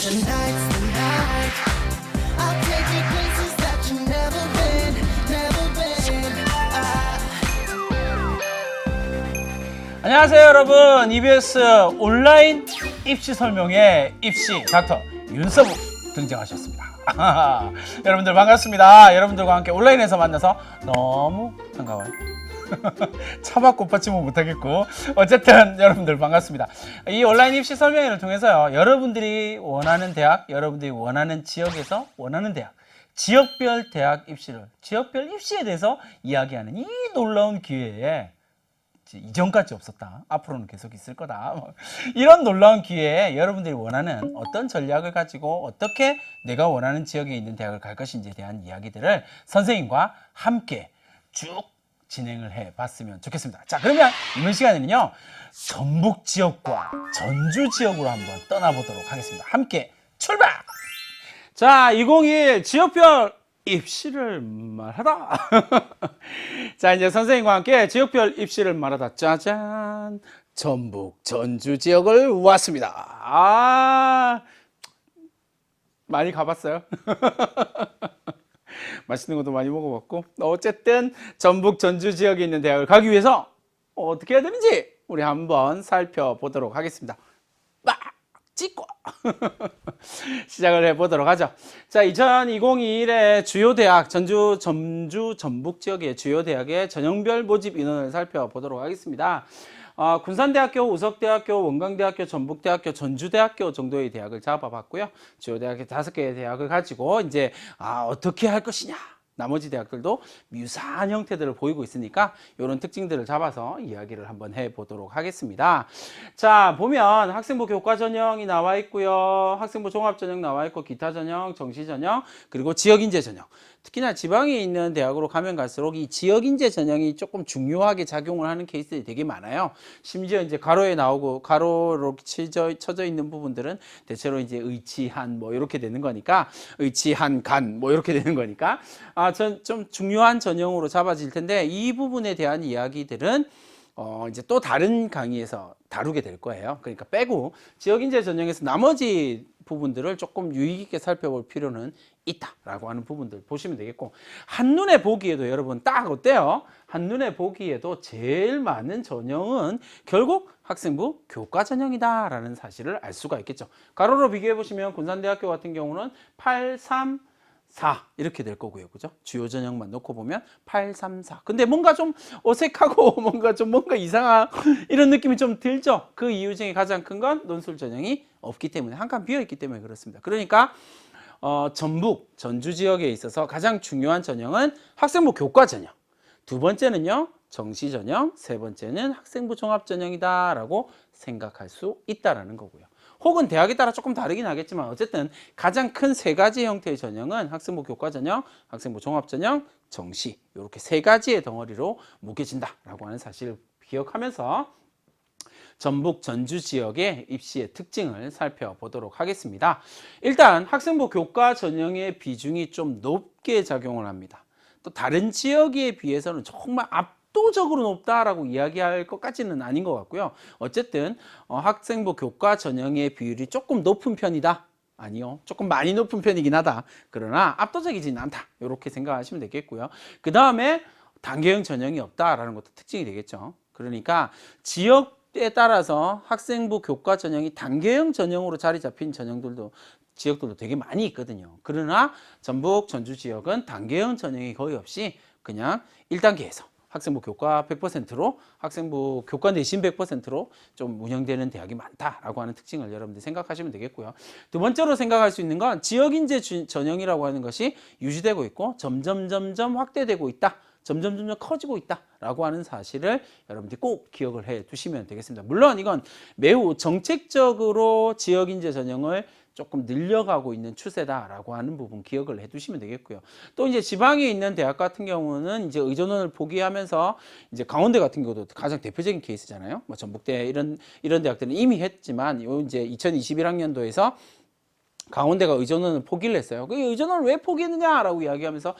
Tonight's the night. I'll take you places that you've never been, never been. 안녕하세요 여러분, EBS 온라인 입시 설명회 입시 닥터 윤서부 등장하셨습니다. 여러분들 반갑습니다. 여러분들과 함께 온라인에서 만나서 너무 반가워요. 차박 꽃받침은 못하겠고 어쨌든 여러분들 반갑습니다. 이 온라인 입시 설명회를 통해서요, 여러분들이 원하는 대학, 여러분들이 원하는 지역에서 원하는 대학, 지역별 대학 입시를, 지역별 입시에 대해서 이야기하는 이 놀라운 기회에, 이전까지 없었다, 앞으로는 계속 있을 거다, 이런 놀라운 기회에 여러분들이 원하는 어떤 전략을 가지고 어떻게 내가 원하는 지역에 있는 대학을 갈 것인지에 대한 이야기들을 선생님과 함께 쭉 진행을 해 봤으면 좋겠습니다. 자, 그러면 이번 시간에는요, 전북 지역과 전주 지역으로 한번 떠나보도록 하겠습니다. 함께 출발! 자, 2021 지역별 입시를 말하다. 자, 이제 선생님과 함께 지역별 입시를 말하다. 짜잔! 전북, 전주 지역을 왔습니다. 많이 가봤어요? 맛있는 것도 많이 먹어봤고, 어쨌든 전북, 전주 지역에 있는 대학을 가기 위해서 어떻게 해야 되는지 우리 한번 살펴보도록 하겠습니다. 막 찍고 시작을 해보도록 하죠. 자, 2021의 주요 대학, 전주, 전북 지역의 주요 대학의 전형별 모집 인원을 살펴보도록 하겠습니다. 군산대학교, 우석대학교, 원광대학교, 전북대학교, 전주대학교 정도의 대학을 잡아봤고요. 주요 대학 5개의 대학을 가지고 이제 어떻게 할 것이냐, 나머지 대학들도 유사한 형태들을 보이고 있으니까 이런 특징들을 잡아서 이야기를 한번 해보도록 하겠습니다. 자, 보면 학생부 교과 전형이 나와 있고요, 학생부 종합 전형 나와 있고, 기타 전형, 정시 전형, 그리고 지역 인재 전형. 특히나 지방에 있는 대학으로 가면 갈수록 이 지역 인재 전형이 조금 중요하게 작용을 하는 케이스들이 되게 많아요. 심지어 이제 가로에 나오고 가로로 쳐져 있는 부분들은 대체로 이제 의치한 뭐 이렇게 되는 거니까, 의치한 간 뭐 이렇게 되는 거니까 좀 중요한 전형으로 잡아질 텐데, 이 부분에 대한 이야기들은 이제 또 다른 강의에서 다루게 될 거예요. 그러니까 빼고 지역인재 전형에서 나머지 부분들을 조금 유의 깊게 살펴볼 필요는 있다라고 하는 부분들 보시면 되겠고, 한눈에 보기에도 여러분 딱 어때요? 한눈에 보기에도 제일 많은 전형은 결국 학생부 교과 전형이다라는 사실을 알 수가 있겠죠. 가로로 비교해 보시면 군산대학교 같은 경우는 834 이렇게 될 거고요. 그죠? 주요 전형만 놓고 보면 834. 근데 뭔가 좀 어색하고 뭔가 이상한 이런 느낌이 좀 들죠. 그 이유 중에 가장 큰 건 논술 전형이 없기 때문에, 한 칸 비어 있기 때문에 그렇습니다. 그러니까 전북, 전주 지역에 있어서 가장 중요한 전형은 학생부 교과 전형, 두 번째는요 정시 전형, 세 번째는 학생부 종합 전형이다라고 생각할 수 있다라는 거고요. 혹은 대학에 따라 조금 다르긴 하겠지만 어쨌든 가장 큰 세 가지 형태의 전형은 학생부 교과 전형, 학생부 종합 전형, 정시, 이렇게 세 가지의 덩어리로 묶여진다라고 하는 사실을 기억하면서 전북, 전주 지역의 입시의 특징을 살펴보도록 하겠습니다. 일단 학생부 교과 전형의 비중이 좀 높게 작용을 합니다. 또 다른 지역에 비해서는 정말 압도적으로 높다라고 이야기할 것까지는 아닌 것 같고요. 어쨌든 학생부 교과 전형의 비율이 조금 높은 편이다. 아니요, 조금 많이 높은 편이긴 하다. 그러나 압도적이진 않다. 이렇게 생각하시면 되겠고요. 그 다음에 단계형 전형이 없다라는 것도 특징이 되겠죠. 그러니까 지역에 따라서 학생부 교과 전형이 단계형 전형으로 자리 잡힌 지역들도 되게 많이 있거든요. 그러나 전북, 전주 지역은 단계형 전형이 거의 없이 그냥 1단계에서 학생부 교과 100%로, 학생부 교과 내신 100%로 좀 운영되는 대학이 많다라고 하는 특징을 여러분들 생각하시면 되겠고요. 두 번째로 생각할 수 있는 건 지역인재 전형이라고 하는 것이 유지되고 있고 점점 확대되고 있다, 점점 커지고 있다라고 하는 사실을 여러분들이 꼭 기억을 해 두시면 되겠습니다. 물론 이건 매우 정책적으로 지역인재 전형을 조금 늘려가고 있는 추세다라고 하는 부분 기억을 해 두시면 되겠고요. 또 이제 지방에 있는 대학 같은 경우는 이제 의존원을 포기하면서, 이제 강원대 같은 경우도 가장 대표적인 케이스잖아요. 뭐 전북대 이런 대학들은 이미 했지만, 요 이제 2021학년도에서 강원대가 의전원을 포기를 했어요. 그 의전원을 왜 포기했느냐라고 이야기하면서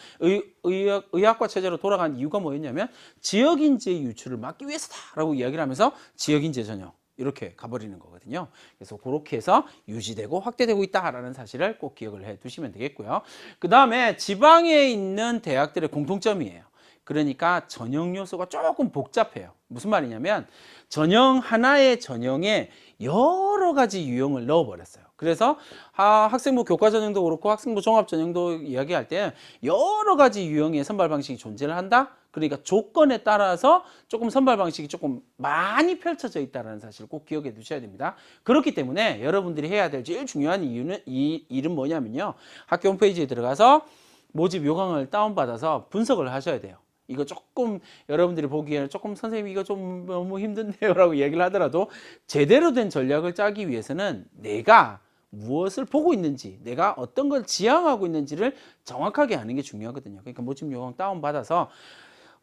의학과 체제로 돌아간 이유가 뭐였냐면 지역인재 유출을 막기 위해서다라고 이야기를 하면서 지역인재 전형, 이렇게 가버리는 거거든요. 그래서 그렇게 해서 유지되고 확대되고 있다라는 사실을 꼭 기억을 해 두시면 되겠고요. 그 다음에 지방에 있는 대학들의 공통점이에요. 그러니까 전형 요소가 조금 복잡해요. 무슨 말이냐면 전형 하나의 전형에 여러 가지 유형을 넣어버렸어요. 그래서 학생부 교과 전형도 그렇고 학생부 종합 전형도 이야기할 때 여러 가지 유형의 선발 방식이 존재를 한다. 그러니까 조건에 따라서 조금 선발 방식이 조금 많이 펼쳐져 있다는 사실을 꼭 기억해 두셔야 됩니다. 그렇기 때문에 여러분들이 해야 될 제일 중요한 이 일은 뭐냐면요. 학교 홈페이지에 들어가서 모집 요강을 다운받아서 분석을 하셔야 돼요. 이거 조금 여러분들이 보기에는 조금 선생님 이거 좀 너무 힘든데요 라고 얘기를 하더라도 제대로 된 전략을 짜기 위해서는 내가 무엇을 보고 있는지, 내가 어떤 걸 지향하고 있는지를 정확하게 아는 게 중요하거든요. 그러니까 모집 요강 다운받아서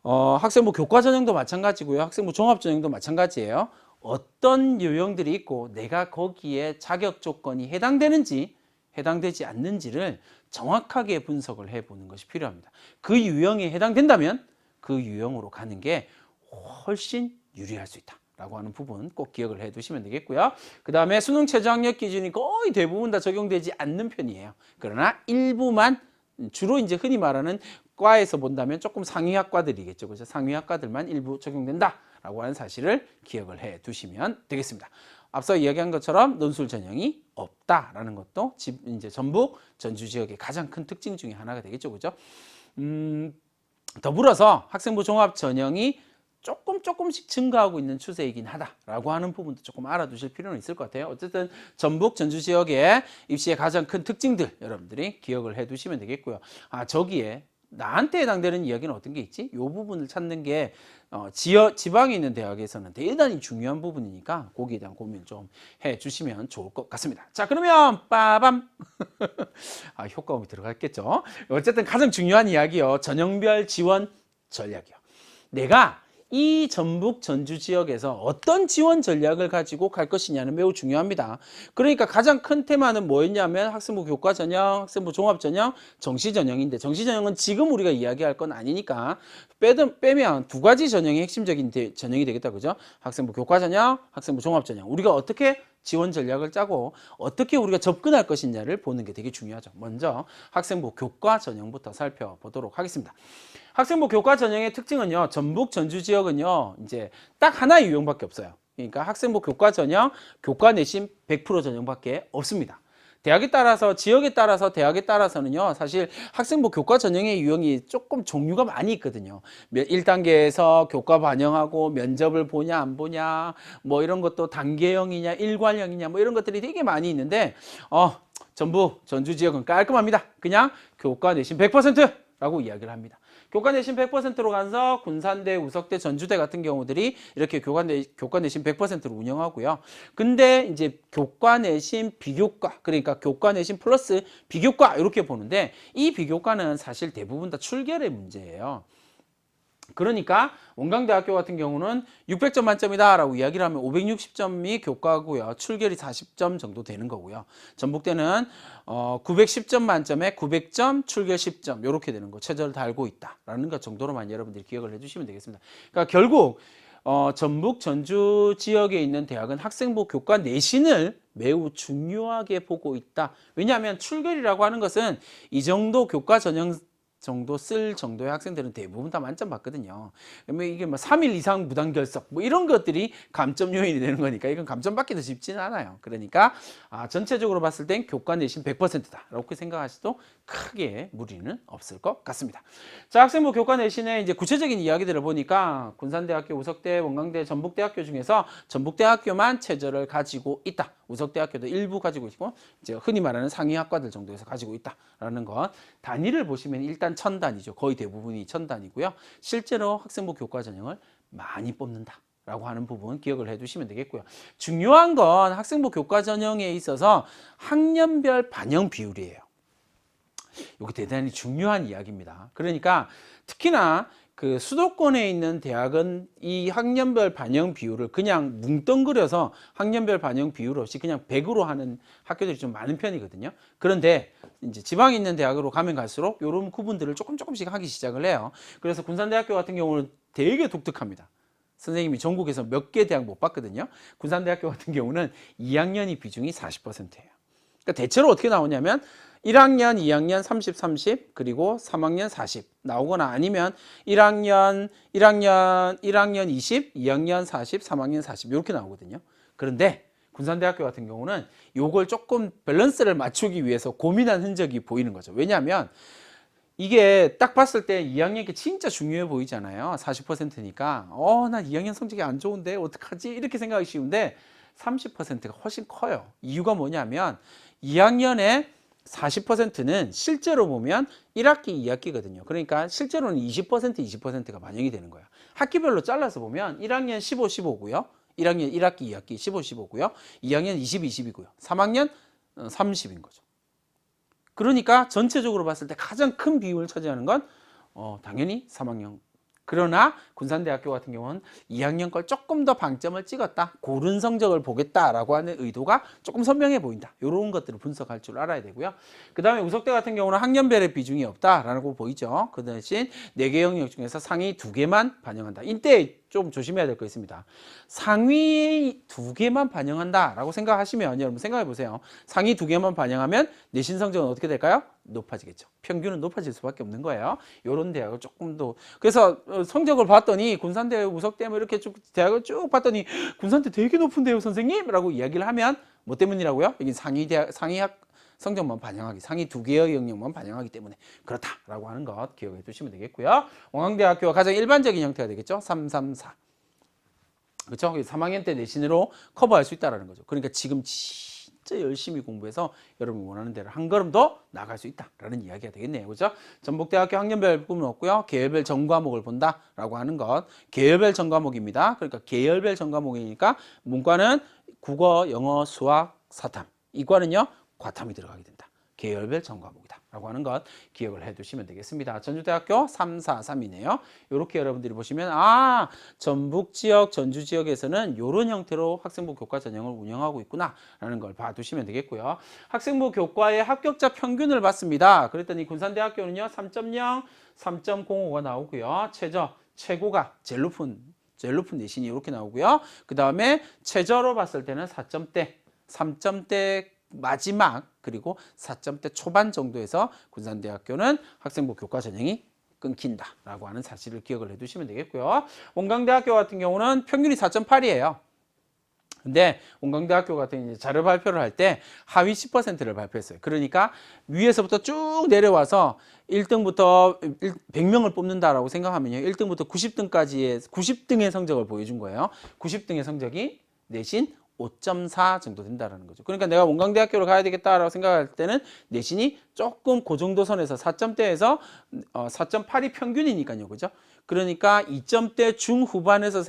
학생부 교과 전형도 마찬가지고요. 학생부 종합 전형도 마찬가지예요. 어떤 유형들이 있고 내가 거기에 자격 조건이 해당되는지 해당되지 않는지를 정확하게 분석을 해보는 것이 필요합니다. 그 유형에 해당된다면 그 유형으로 가는 게 훨씬 유리할 수 있다 라고 하는 부분 꼭 기억을 해 두시면 되겠고요. 그 다음에 수능 최저 학력 기준이 거의 대부분 다 적용되지 않는 편이에요. 그러나 일부만, 주로 이제 흔히 말하는 과에서 본다면 조금 상위학과들이겠죠. 그죠? 상위학과들만 일부 적용된다라고 하는 사실을 기억을 해 두시면 되겠습니다. 앞서 이야기한 것처럼 논술 전형이 없다라는 것도 이제 전북, 전주 지역의 가장 큰 특징 중에 하나가 되겠죠. 그죠? 더불어서 학생부 종합 전형이 조금씩 증가하고 있는 추세이긴 하다라고 하는 부분도 조금 알아두실 필요는 있을 것 같아요. 어쨌든 전북, 전주 지역의 입시의 가장 큰 특징들 여러분들이 기억을 해 두시면 되겠고요. 저기에 나한테 해당되는 이야기는 어떤 게 있지? 이 부분을 찾는 게 지방에 있는 대학에서는 대단히 중요한 부분이니까 거기에 대한 고민 좀 해주시면 좋을 것 같습니다. 자, 그러면 빠밤 효과음이 들어갔겠죠. 어쨌든 가장 중요한 이야기요. 전형별 지원 전략이요. 내가 이 전북 전주 지역에서 어떤 지원 전략을 가지고 갈 것이냐는 매우 중요합니다. 그러니까 가장 큰 테마는 뭐였냐면 학생부 교과 전형, 학생부 종합 전형, 정시 전형인데 정시 전형은 지금 우리가 이야기할 건 아니니까 빼면 두 가지 전형이 핵심적인 전형이 되겠다. 그죠? 학생부 교과 전형, 학생부 종합 전형. 우리가 어떻게 지원 전략을 짜고 어떻게 우리가 접근할 것이냐를 보는 게 되게 중요하죠. 먼저 학생부 교과 전형부터 살펴보도록 하겠습니다. 학생부 교과 전형의 특징은요, 전북, 전주 지역은요, 이제 딱 하나의 유형밖에 없어요. 그러니까 학생부 교과 전형, 교과 내신 100% 전형밖에 없습니다. 대학에 따라서, 지역에 따라서, 대학에 따라서는요, 사실 학생부 교과 전형의 유형이 조금 종류가 많이 있거든요. 1단계에서 교과 반영하고 면접을 보냐, 안 보냐, 뭐 이런 것도 단계형이냐, 일괄형이냐, 뭐 이런 것들이 되게 많이 있는데, 전북, 전주 지역은 깔끔합니다. 그냥 교과 내신 100%라고 이야기를 합니다. 교과 내신 100%로 가서 군산대, 우석대, 전주대 같은 경우들이 이렇게 교과 내신 100%로 운영하고요. 근데 이제 교과 내신 비교과, 그러니까 교과 내신 플러스 비교과 이렇게 보는데 이 비교과는 사실 대부분 다 출결의 문제예요. 그러니까 원광대학교 같은 경우는 600점 만점이다 라고 이야기를 하면 560점이 교과고요. 출결이 40점 정도 되는 거고요. 전북대는 910점 만점에 900점, 출결 10점 이렇게 되는 거 최저를 달고 있다라는 것 정도로만 여러분들이 기억을 해주시면 되겠습니다. 그러니까 결국 전북, 전주 지역에 있는 대학은 학생부 교과 내신을 매우 중요하게 보고 있다. 왜냐하면 출결이라고 하는 것은 이 정도 교과 전형 정도 쓸 정도의 학생들은 대부분 다 만점 받거든요. 그러면 이게 뭐 3일 이상 무단 결석 뭐 이런 것들이 감점 요인이 되는 거니까 이건 감점 받기도 쉽지는 않아요. 그러니까 전체적으로 봤을 땐 교과 내신 100%다 이렇게 생각하셔도 크게 무리는 없을 것 같습니다. 자, 학생부 교과 내신의 이제 구체적인 이야기들을 보니까 군산대학교, 우석대, 원광대, 전북대학교 중에서 전북대학교만 최저를 가지고 있다. 우석대학교도 일부 가지고 있고 이제 흔히 말하는 상위학과들 정도에서 가지고 있다라는 것. 단위를 보시면 일단 1000단위죠. 거의 대부분이 1000단위고요. 실제로 학생부 교과 전형을 많이 뽑는다. 라고 하는 부분 기억을 해두시면 되겠고요. 중요한 건 학생부 교과 전형에 있어서 학년별 반영 비율이에요. 이게 대단히 중요한 이야기입니다. 그러니까 특히나 그 수도권에 있는 대학은 이 학년별 반영 비율을 그냥 뭉뚱그려서 학년별 반영 비율 없이 그냥 100으로 하는 학교들이 좀 많은 편이거든요. 그런데 이제 지방에 있는 대학으로 가면 갈수록 이런 구분들을 조금씩 하기 시작을 해요. 그래서 군산대학교 같은 경우는 되게 독특합니다. 선생님이 전국에서 몇 개 대학 못 봤거든요. 군산대학교 같은 경우는 2학년이 비중이 40%예요. 그러니까 대체로 어떻게 나오냐면 1학년, 2학년 30, 30 그리고 3학년 40 나오거나 아니면 1학년 20, 2학년 40, 3학년 40 이렇게 나오거든요. 그런데 군산대학교 같은 경우는 요걸 조금 밸런스를 맞추기 위해서 고민한 흔적이 보이는 거죠. 왜냐하면 이게 딱 봤을 때 2학년이 진짜 중요해 보이잖아요. 40%니까 나 2학년 성적이 안 좋은데 어떡하지? 이렇게 생각하기 쉬운데 30%가 훨씬 커요. 이유가 뭐냐면 2학년에 40%는 실제로 보면 1학기, 2학기거든요. 그러니까 실제로는 20%가 반영이 되는 거예요. 학기별로 잘라서 보면 1학년 15, 15고요. 1학년 1학기, 2학기 15, 15고요. 2학년 20, 20이고요. 3학년 30인 거죠. 그러니까 전체적으로 봤을 때 가장 큰 비율을 차지하는 건 당연히 3학년. 그러나 군산대학교 같은 경우는 2학년 걸 조금 더 방점을 찍었다. 고른 성적을 보겠다라고 하는 의도가 조금 선명해 보인다. 이런 것들을 분석할 줄 알아야 되고요. 그 다음에 우석대 같은 경우는 학년별의 비중이 없다라고 보이죠. 그 대신 4개 영역 중에서 상위 2개만 반영한다. 이때 좀 조심해야 될 거 있습니다. 상위 2개만 반영한다라고 생각하시면 여러분 생각해 보세요. 상위 2개만 반영하면 내신 성적은 어떻게 될까요? 높아지겠죠. 평균은 높아질 수밖에 없는 거예요. 이런 대학을 조금 더 그래서 성적을 봤더니 군산대, 우석대 뭐 이렇게 쭉 대학을 쭉 봤더니 군산대 되게 높은데요, 선생님?라고 이야기를 하면 뭐 때문이라고요? 여기 상위학 성적만 반영하기, 상위 2개의 영역만 반영하기 때문에 그렇다라고 하는 것 기억해 두시면 되겠고요. 원광대학교가 가장 일반적인 형태가 되겠죠. 334. 그렇죠? 3학년 때 내신으로 커버할 수 있다는 거죠. 그러니까 지금 진짜 열심히 공부해서 여러분이 원하는 대로 한 걸음 더 나갈 수 있다라는 이야기가 되겠네요. 그렇죠? 전북대학교 학년별 부분은 없고요. 계열별 전과목을 본다라고 하는 것. 계열별 전과목입니다. 그러니까 계열별 전과목이니까 문과는 국어, 영어, 수학, 사탐. 이과는요. 과탐이 들어가게 된다. 계열별 전과목이다 라고 하는 것 기억을 해 두시면 되겠습니다. 전주대학교 343이네요. 이렇게 여러분들이 보시면 전북 지역, 전주 지역에서는 이런 형태로 학생부 교과 전형을 운영하고 있구나 라는 걸 봐두시면 되겠고요. 학생부 교과의 합격자 평균을 봤습니다. 그랬더니 군산대학교는요 3.0, 3.05가 나오고요. 최고가 제일 높은 내신이 이렇게 나오고요. 그 다음에 최저로 봤을 때는 4점대, 3점대 마지막 그리고 4점대 초반 정도에서 군산대학교는 학생부 교과 전형이 끊긴다라고 하는 사실을 기억을 해두시면 되겠고요. 원광대학교 같은 경우는 평균이 4.8이에요. 근데 원광대학교 같은 이제 자료 발표를 할 때 하위 10%를 발표했어요. 그러니까 위에서부터 쭉 내려와서 1등부터 100명을 뽑는다라고 생각하면요. 1등부터 90등까지의 90등의 성적을 보여준 거예요. 90등의 성적이 내신 5.4 정도 된다라는 거죠. 그러니까 내가 원광대학교를 가야 되겠다라고 생각할 때는 내신이 조금 그 정도 선에서 4점대에서 4.8이 평균이니까요. 그죠? 그러니까 2점대 중후반에서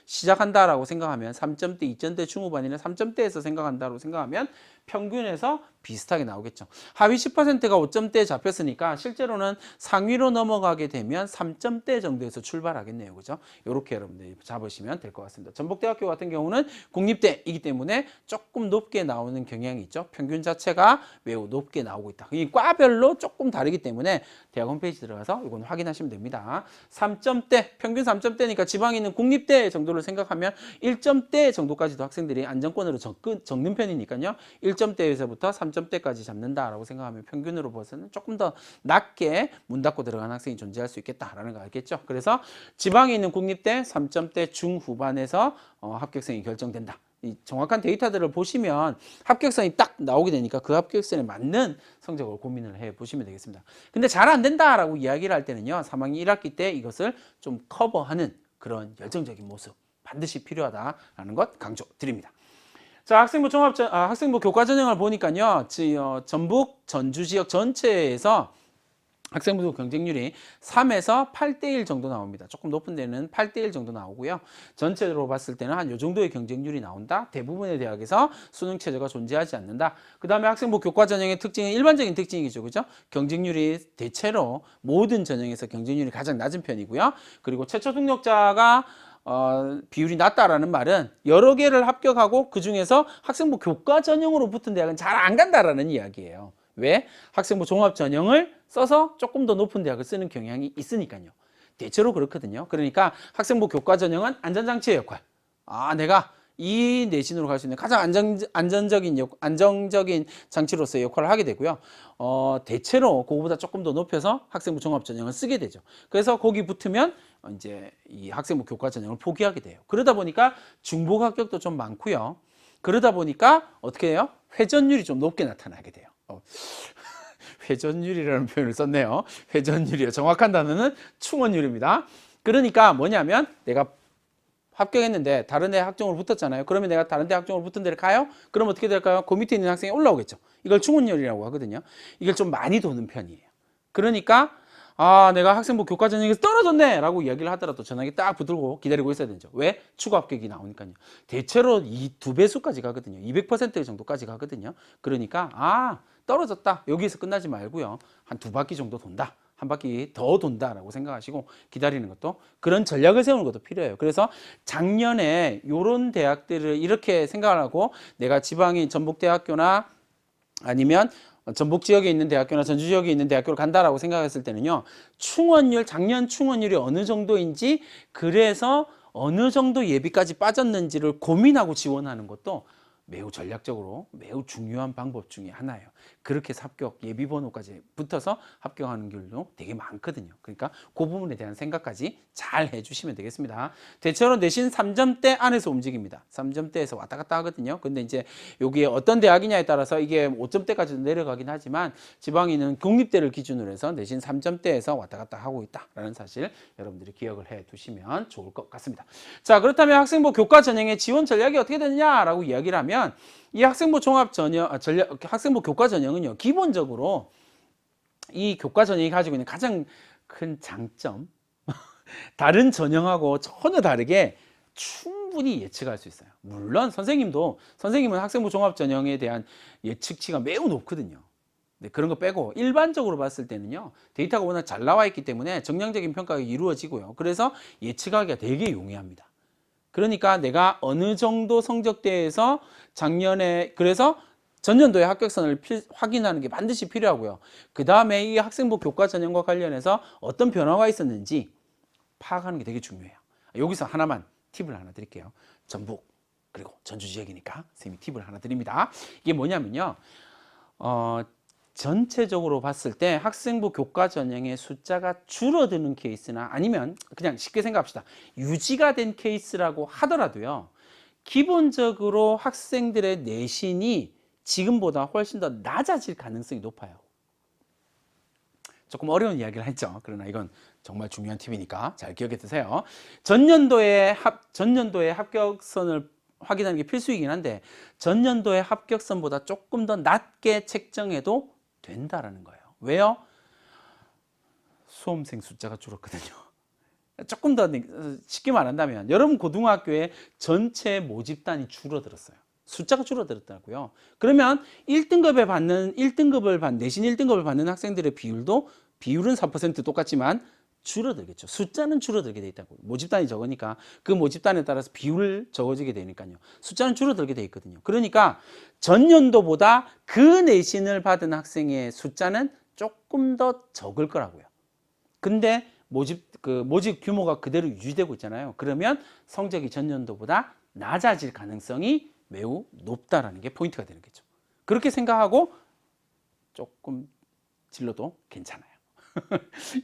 시작한다라고 생각하면 3점대, 2점대 중후반이나 3점대에서 생각한다고 생각하면 평균에서 비슷하게 나오겠죠. 하위 10%가 5점대에 잡혔으니까 실제로는 상위로 넘어가게 되면 3점대 정도에서 출발하겠네요. 그죠? 이렇게 여러분들이 잡으시면 될 것 같습니다. 전북대학교 같은 경우는 국립대이기 때문에 조금 높게 나오는 경향이 있죠. 평균 자체가 매우 높게 나오고 있다. 이 과별로 조금 다르기 때문에 대학 홈페이지 들어가서 이건 확인하시면 됩니다. 3점대, 평균 3점대니까 지방에 있는 국립대 정도를 생각하면 1점대 정도까지도 학생들이 안정권으로 적는 편이니까요. 1점대에서부터 3점대까지 잡는다라고 생각하면 평균으로 봐서는 조금 더 낮게 문 닫고 들어간 학생이 존재할 수 있겠다라는 거 알겠죠? 그래서 지방에 있는 국립대 3점대 중후반에서 합격생이 결정된다. 이 정확한 데이터들을 보시면 합격선이 딱 나오게 되니까 그 합격선에 맞는 성적을 고민을 해 보시면 되겠습니다. 근데 잘 안 된다라고 이야기를 할 때는요. 3학년 1학기 때 이것을 좀 커버하는 그런 열정적인 모습 반드시 필요하다라는 것 강조드립니다. 자, 학생부 교과 전형을 보니까요. 전북, 전주 지역 전체에서 학생부 경쟁률이 3에서 8대1 정도 나옵니다. 조금 높은 데는 8대1 정도 나오고요. 전체로 봤을 때는 한 이 정도의 경쟁률이 나온다. 대부분의 대학에서 수능 체제가 존재하지 않는다. 그 다음에 학생부 교과 전형의 특징은 일반적인 특징이죠. 그죠? 경쟁률이 대체로 모든 전형에서 경쟁률이 가장 낮은 편이고요. 그리고 최초 등록자가 비율이 낮다라는 말은 여러 개를 합격하고 그 중에서 학생부 교과 전형으로 붙은 대학은 잘 안 간다라는 이야기예요. 왜? 학생부 종합 전형을 써서 조금 더 높은 대학을 쓰는 경향이 있으니까요. 대체로 그렇거든요. 그러니까 학생부 교과 전형은 안전장치의 역할. 내가 이 내신으로 갈 수 있는 가장 안정적인 장치로서의 역할을 하게 되고요. 대체로 그거보다 조금 더 높여서 학생부 종합 전형을 쓰게 되죠. 그래서 거기 붙으면 이제 이 학생부 교과 전형을 포기하게 돼요. 그러다 보니까 중복 합격도 좀 많고요. 그러다 보니까 어떻게 해요? 회전율이 좀 높게 나타나게 돼요. 회전율이라는 표현을 썼네요. 회전율이요. 정확한 단어는 충원율입니다. 그러니까 뭐냐면 내가 합격했는데 다른 데 학종으로 붙었잖아요. 그러면 내가 다른 데 학종으로 붙은 데를 가요? 그럼 어떻게 될까요? 그 밑에 있는 학생이 올라오겠죠. 이걸 충원율이라고 하거든요. 이걸 좀 많이 도는 편이에요. 그러니까 내가 학생부 교과 전형에서 떨어졌네 라고 이야기를 하더라도 전화기 딱 붙들고 기다리고 있어야 되죠. 왜? 추가 합격이 나오니까요. 대체로 이 2배수까지 가거든요. 200% 정도까지 가거든요. 그러니까 떨어졌다. 여기에서 끝나지 말고요. 한 2바퀴 정도 돈다. 한 바퀴 더 돈다라고 생각하시고 기다리는 것도, 그런 전략을 세우는 것도 필요해요. 그래서 작년에 이런 대학들을 이렇게 생각을 하고 내가 지방인 전북대학교나 아니면 전북 지역에 있는 대학교나 전주 지역에 있는 대학교를 간다라고 생각했을 때는요, 작년 충원율이 어느 정도인지, 그래서 어느 정도 예비까지 빠졌는지를 고민하고 지원하는 것도 매우 전략적으로 매우 중요한 방법 중에 하나예요. 그렇게 해서 합격 예비 번호까지 붙어서 합격하는 길도 되게 많거든요. 그러니까 그 부분에 대한 생각까지 잘 해주시면 되겠습니다. 대체로 내신 3점대 안에서 움직입니다. 3점대에서 왔다 갔다 하거든요. 근데 이제 여기에 어떤 대학이냐에 따라서 이게 5점대까지도 내려가긴 하지만 지방에는 국립대를 기준으로 해서 내신 3점대에서 왔다 갔다 하고 있다라는 사실 여러분들이 기억을 해 두시면 좋을 것 같습니다. 자, 그렇다면 학생부 교과 전형의 지원 전략이 어떻게 되느냐라고 이야기를 하면, 이 학생부 학생부 교과 전형은요, 기본적으로 이 교과 전형이 가지고 있는 가장 큰 장점, 다른 전형하고 전혀 다르게 충분히 예측할 수 있어요. 물론 선생님은 학생부 종합 전형에 대한 예측치가 매우 높거든요. 네, 그런 거 빼고 일반적으로 봤을 때는요, 데이터가 워낙 잘 나와 있기 때문에 정량적인 평가가 이루어지고요. 그래서 예측하기가 되게 용이합니다. 그러니까 내가 어느 정도 성적대에서 작년에, 그래서 전년도의 합격선을 확인하는 게 반드시 필요하고요. 그 다음에 이 학생부 교과 전형과 관련해서 어떤 변화가 있었는지 파악하는 게 되게 중요해요. 여기서 하나만 팁을 하나 드릴게요. 전북 그리고 전주 지역이니까 선생님이 팁을 하나 드립니다. 이게 뭐냐면요, 전체적으로 봤을 때 학생부 교과 전형의 숫자가 줄어드는 케이스나, 아니면 그냥 쉽게 생각합시다. 유지가 된 케이스라고 하더라도요, 기본적으로 학생들의 내신이 지금보다 훨씬 더 낮아질 가능성이 높아요. 조금 어려운 이야기를 했죠. 그러나 이건 정말 중요한 팁이니까 잘 기억해 두세요. 전년도의 합격선을 확인하는 게 필수이긴 한데, 전년도의 합격선보다 조금 더 낮게 책정해도 된다라는 거예요. 왜요? 수험생 숫자가 줄었거든요. 조금 더 쉽게 말한다면, 여러분 고등학교의 전체 모집단이 줄어들었어요. 숫자가 줄어들었다고요. 그러면 내신 1등급을 받는 학생들의 비율은 4% 똑같지만 줄어들겠죠. 숫자는 줄어들게 돼 있다고. 모집단이 적으니까 그 모집단에 따라서 비율 적어지게 되니까요. 숫자는 줄어들게 돼 있거든요. 그러니까 전년도보다 그 내신을 받은 학생의 숫자는 조금 더 적을 거라고요. 근데 모집 규모가 그대로 유지되고 있잖아요. 그러면 성적이 전년도보다 낮아질 가능성이 매우 높다라는 게 포인트가 되는 거죠. 그렇게 생각하고 조금 질러도 괜찮아요.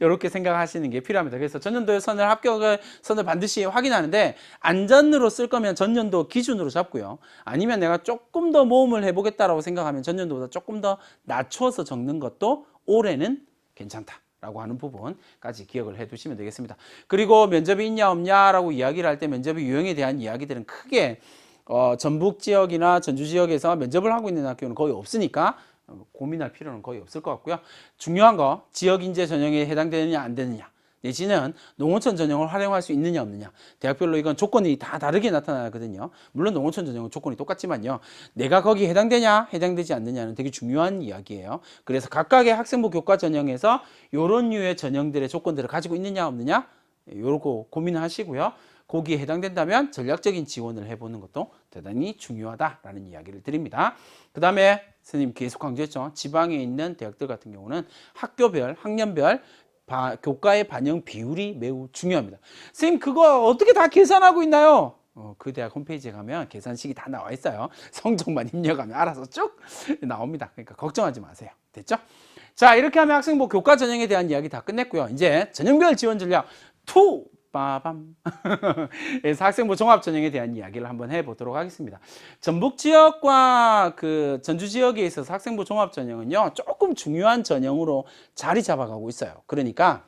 이렇게 생각하시는 게 필요합니다. 그래서 전년도의 합격을 선을 반드시 확인하는데, 안전으로 쓸 거면 전년도 기준으로 잡고요. 아니면 내가 조금 더 모험을 해보겠다라고 생각하면 전년도보다 조금 더 낮춰서 적는 것도 올해는 괜찮다라고 하는 부분까지 기억을 해 두시면 되겠습니다. 그리고 면접이 있냐 없냐라고 이야기를 할 때 면접의 유형에 대한 이야기들은 크게 전북 지역이나 전주 지역에서 면접을 하고 있는 학교는 거의 없으니까 고민할 필요는 거의 없을 것 같고요. 중요한 거, 지역 인재 전형에 해당되느냐 안 되느냐, 내지는 농어촌 전형을 활용할 수 있느냐 없느냐, 대학별로 이건 조건이 다 다르게 나타나거든요. 물론 농어촌 전형은 조건이 똑같지만요, 내가 거기에 해당되냐 해당되지 않느냐는 되게 중요한 이야기예요. 그래서 각각의 학생부 교과 전형에서 이런 류의 전형들의 조건들을 가지고 있느냐 없느냐, 요거 고민하시고요. 거기에 해당된다면 전략적인 지원을 해보는 것도 대단히 중요하다라는 이야기를 드립니다. 그 다음에 선생님 계속 강조했죠. 지방에 있는 대학들 같은 경우는 학년별 교과의 반영 비율이 매우 중요합니다. 선생님 그거 어떻게 다 계산하고 있나요? 그 대학 홈페이지에 가면 계산식이 다 나와 있어요. 성적만 입력하면 알아서 쭉 나옵니다. 그러니까 걱정하지 마세요. 됐죠? 자, 이렇게 하면 학생부 교과 전형에 대한 이야기 다 끝냈고요. 이제 전형별 지원 전략 2 빠밤. 그래서 학생부 종합 전형에 대한 이야기를 한번 해보도록 하겠습니다. 전북 지역과 그 전주 지역에 있어서 학생부 종합 전형은요, 조금 중요한 전형으로 자리 잡아가고 있어요. 그러니까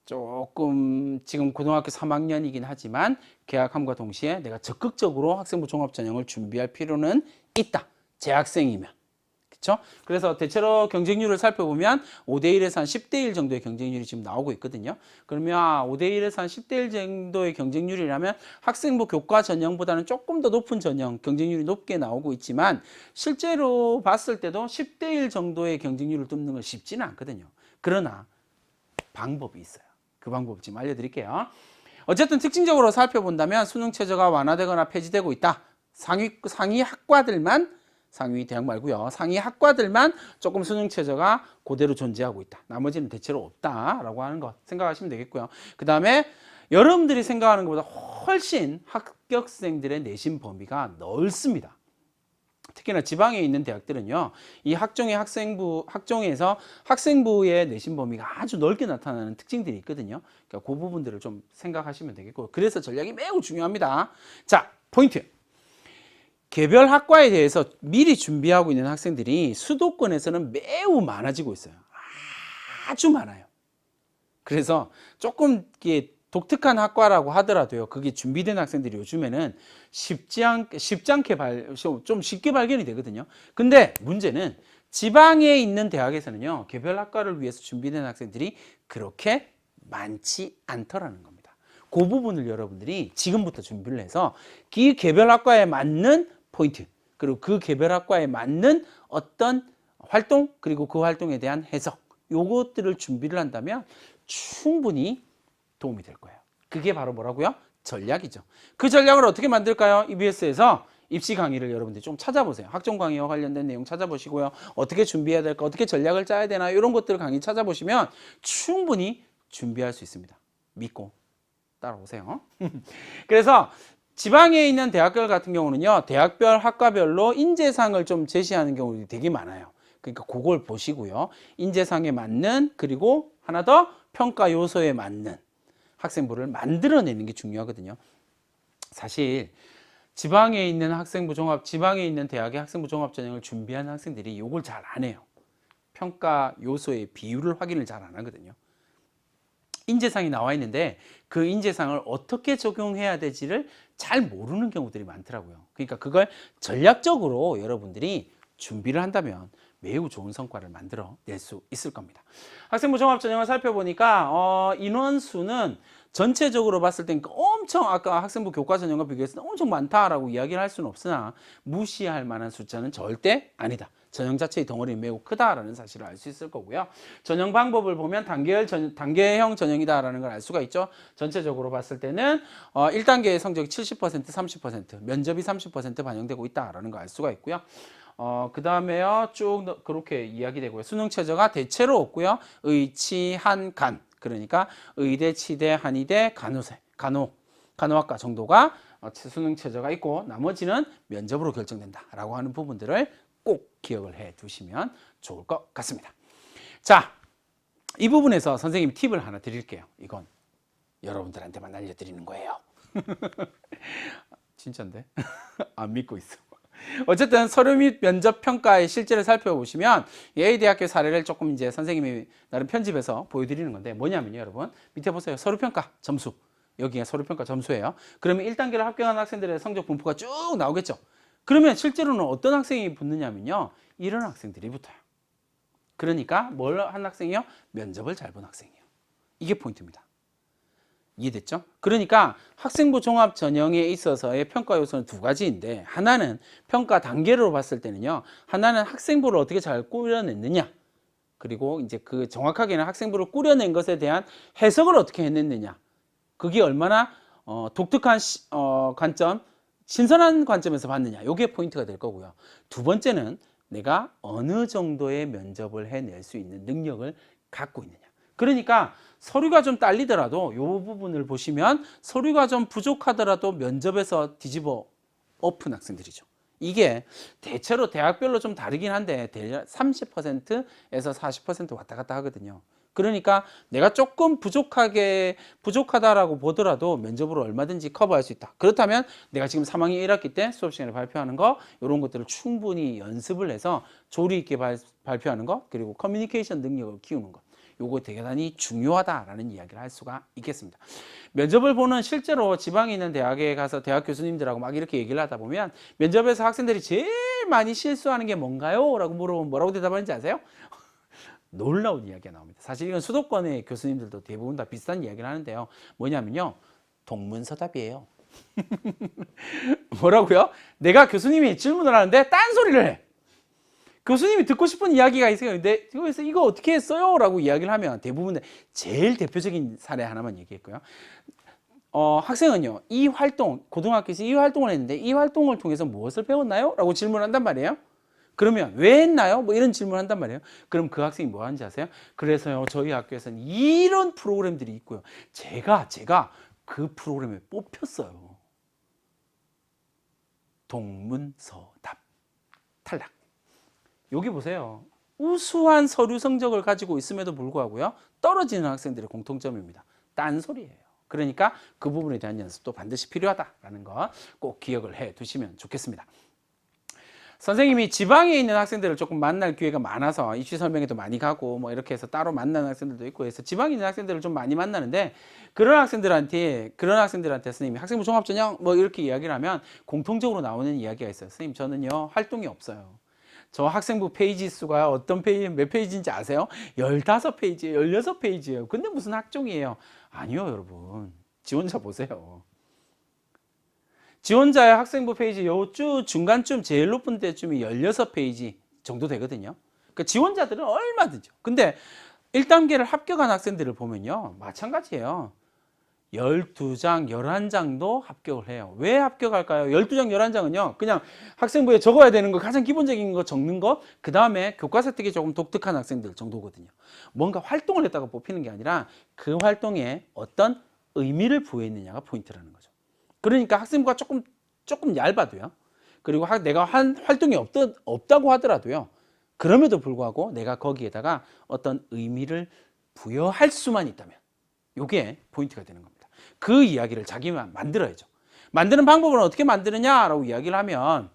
조금 지금 고등학교 3학년이긴 하지만 개학함과 동시에 내가 적극적으로 학생부 종합 전형을 준비할 필요는 있다. 재학생이면. 그렇죠? 그래서 대체로 경쟁률을 살펴보면 5대1에서 한 10대1 정도의 경쟁률이 지금 나오고 있거든요. 그러면 5대1에서 한 10대1 정도의 경쟁률이라면 학생부 교과 전형보다는 조금 더 높은 전형, 경쟁률이 높게 나오고 있지만 실제로 봤을 때도 10대1 정도의 경쟁률을 뚫는 건 쉽지는 않거든요. 그러나 방법이 있어요. 그 방법 지금 알려드릴게요. 어쨌든 특징적으로 살펴본다면 수능 최저가 완화되거나 폐지되고 있다. 상위 학과들만, 상위 대학 말고요. 상위 학과들만 조금 수능 최저가 그대로 존재하고 있다. 나머지는 대체로 없다라고 하는 것 생각하시면 되겠고요. 그 다음에 여러분들이 생각하는 것보다 훨씬 합격생들의 내신 범위가 넓습니다. 특히나 지방에 있는 대학들은요, 이 학종에서 학생부의 내신 범위가 아주 넓게 나타나는 특징들이 있거든요. 그러니까 그 부분들을 좀 생각하시면 되겠고, 그래서 전략이 매우 중요합니다. 자, 포인트. 개별 학과에 대해서 미리 준비하고 있는 학생들이 수도권에서는 매우 많아지고 있어요. 아주 많아요. 그래서 조금 독특한 학과라고 하더라도요, 그게 준비된 학생들이 요즘에는 좀 쉽게 발견이 되거든요. 근데 문제는 지방에 있는 대학에서는요, 개별 학과를 위해서 준비된 학생들이 그렇게 많지 않더라는 겁니다. 그 부분을 여러분들이 지금부터 준비를 해서 이 개별 학과에 맞는 포인트, 그리고 그 개별 학과에 맞는 어떤 활동, 그리고 그 활동에 대한 해석, 요것들을 준비를 한다면 충분히 도움이 될 거예요. 그게 바로 뭐라고요? 전략이죠. 그 전략을 어떻게 만들까요? EBS에서 입시 강의를 여러분들이 좀 찾아보세요. 학종 강의와 관련된 내용 찾아보시고요. 어떻게 준비해야 될까? 어떻게 전략을 짜야 되나? 이런 것들 강의 찾아보시면 충분히 준비할 수 있습니다. 믿고 따라오세요. 그래서 지방에 있는 대학들 같은 경우는요, 대학별 학과별로 인재상을 좀 제시하는 경우들이 되게 많아요. 그러니까 그걸 보시고요. 인재상에 맞는, 그리고 하나 더 평가 요소에 맞는 학생부를 만들어내는 게 중요하거든요. 사실 지방에 있는 지방에 있는 대학의 학생부 종합 전형을 준비하는 학생들이 이걸 잘 안 해요. 평가 요소의 비율을 확인을 잘 안 하거든요. 인재상이 나와 있는데 그 인재상을 어떻게 적용해야 될지를 잘 모르는 경우들이 많더라고요. 그러니까 그걸 전략적으로 여러분들이 준비를 한다면 매우 좋은 성과를 만들어낼 수 있을 겁니다. 학생부 종합 전형을 살펴보니까 인원수는 전체적으로 봤을 땐 엄청 아까 학생부 교과 전형과 비교해서 엄청 많다라고 이야기를 할 수는 없으나 무시할 만한 숫자는 절대 아니다. 전형 자체의 덩어리는 매우 크다라는 사실을 알 수 있을 거고요. 전형 방법을 보면 단계형 전형이다라는 걸 알 수가 있죠. 전체적으로 봤을 때는 1단계의 성적이 70%, 30%, 면접이 30% 반영되고 있다라는 걸 알 수가 있고요. 그 다음에요, 쭉 그렇게 이야기되고요. 수능 최저가 대체로 없고요. 의치, 한, 간. 그러니까 의대, 치대, 한의대, 간호학과 정도가 수능 최저가 있고 나머지는 면접으로 결정된다라고 하는 부분들을 꼭 기억을 해 두시면 좋을 것 같습니다. 자, 이 부분에서 선생님이 팁을 하나 드릴게요. 이건 여러분들한테만 알려드리는 거예요. 진짜인데? 안 믿고 있어. 어쨌든 서류 및 면접 평가의 실제를 살펴보시면 A대학교 사례를 조금 이제 선생님이 나름 편집해서 보여드리는 건데 뭐냐면요, 여러분 밑에 보세요. 서류 평가 점수, 여기가 서류 평가 점수예요. 그러면 1단계를 합격한 학생들의 성적 분포가 쭉 나오겠죠. 그러면 실제로는 어떤 학생이 붙느냐면요, 이런 학생들이 붙어요. 그러니까 뭘 한 학생이요? 면접을 잘 본 학생이에요. 이게 포인트입니다. 이해됐죠? 그러니까 학생부 종합 전형에 있어서의 평가 요소는 두 가지인데, 하나는 평가 단계로 봤을 때는요, 하나는 학생부를 어떻게 잘 꾸려냈느냐, 그리고 이제 그 정확하게는 학생부를 꾸려낸 것에 대한 해석을 어떻게 해냈느냐, 그게 얼마나 독특한 관점, 신선한 관점에서 봤느냐, 이게 포인트가 될 거고요. 두 번째는 내가 어느 정도의 면접을 해낼 수 있는 능력을 갖고 있느냐. 그러니까 서류가 좀 딸리더라도 이 부분을 보시면 서류가 좀 부족하더라도 면접에서 뒤집어 엎은 학생들이죠. 이게 대체로 대학별로 좀 다르긴 한데 30%에서 40% 왔다 갔다 하거든요. 그러니까 내가 조금 부족하다라고 보더라도 면접으로 얼마든지 커버할 수 있다. 그렇다면 내가 지금 3학년 1학기 때 수업 시간에 발표하는 거 이런 것들을 충분히 연습을 해서 조리 있게 발표하는 거 그리고 커뮤니케이션 능력을 키우는 것 요거 대단히 중요하다라는 이야기를 할 수가 있겠습니다. 면접을 보는 실제로 지방에 있는 대학에 가서 대학 교수님들하고 막 이렇게 얘기를 하다 보면 면접에서 학생들이 제일 많이 실수하는 게 뭔가요? 라고 물어보면 뭐라고 대답하는지 아세요? 놀라운 이야기가 나옵니다. 사실 이건 수도권의 교수님들도 대부분 다 비슷한 이야기를 하는데요. 뭐냐면요. 동문서답이에요. 뭐라고요? 내가 교수님이 질문을 하는데 딴소리를 해. 교수님이 듣고 싶은 이야기가 있어요. 근데 그래서 이거 어떻게 했어요? 라고 이야기를 하면 대부분 제일 대표적인 사례 하나만 얘기했고요. 학생은요. 이 활동, 고등학교에서 이 활동을 했는데 이 활동을 통해서 무엇을 배웠나요? 라고 질문한단 말이에요. 그러면 왜 했나요? 뭐 이런 질문을 한단 말이에요. 그럼 그 학생이 뭐 하는지 아세요? 그래서요. 저희 학교에서는 이런 프로그램들이 있고요. 제가 그 프로그램에 뽑혔어요. 동문서답. 탈락. 여기 보세요. 우수한 서류 성적을 가지고 있음에도 불구하고요. 떨어지는 학생들의 공통점입니다. 딴소리예요. 그러니까 그 부분에 대한 연습도 반드시 필요하다라는 거 꼭 기억을 해 두시면 좋겠습니다. 선생님이 지방에 있는 학생들을 조금 만날 기회가 많아서 입시 설명회도 많이 가고 뭐 이렇게 해서 따로 만나는 학생들도 있고 해서 지방에 있는 학생들을 좀 많이 만나는데 그런 학생들한테 선생님이 학생부 종합전형 뭐 이렇게 이야기를 하면 공통적으로 나오는 이야기가 있어요. 선생님 저는요 활동이 없어요. 저 학생부 페이지 수가 어떤 페이지 몇 페이지인지 아세요? 15페이지예요. 16페이지예요. 근데 무슨 학종이에요? 아니요, 여러분. 지원자 보세요. 지원자의 학생부 페이지 요쯤 중간쯤 제일 높은 데쯤이 16페이지 정도 되거든요. 그러니까 지원자들은 얼마든지. 근데 1단계를 합격한 학생들을 보면요. 마찬가지예요. 12장, 11장도 합격을 해요. 왜 합격할까요? 12장, 11장은요. 그냥 학생부에 적어야 되는 거 가장 기본적인 거 적는 거 그 다음에 교과서 특히 조금 독특한 학생들 정도거든요. 뭔가 활동을 했다가 뽑히는 게 아니라 그 활동에 어떤 의미를 부여했느냐가 포인트라는 거죠. 그러니까 학생부가 조금 얇아도요. 그리고 내가 한 활동이 없다고 하더라도요. 그럼에도 불구하고 내가 거기에다가 어떤 의미를 부여할 수만 있다면 이게 포인트가 되는 겁니다. 그 이야기를 자기만 만들어야죠. 만드는 방법은 어떻게 만드느냐라고 이야기를 하면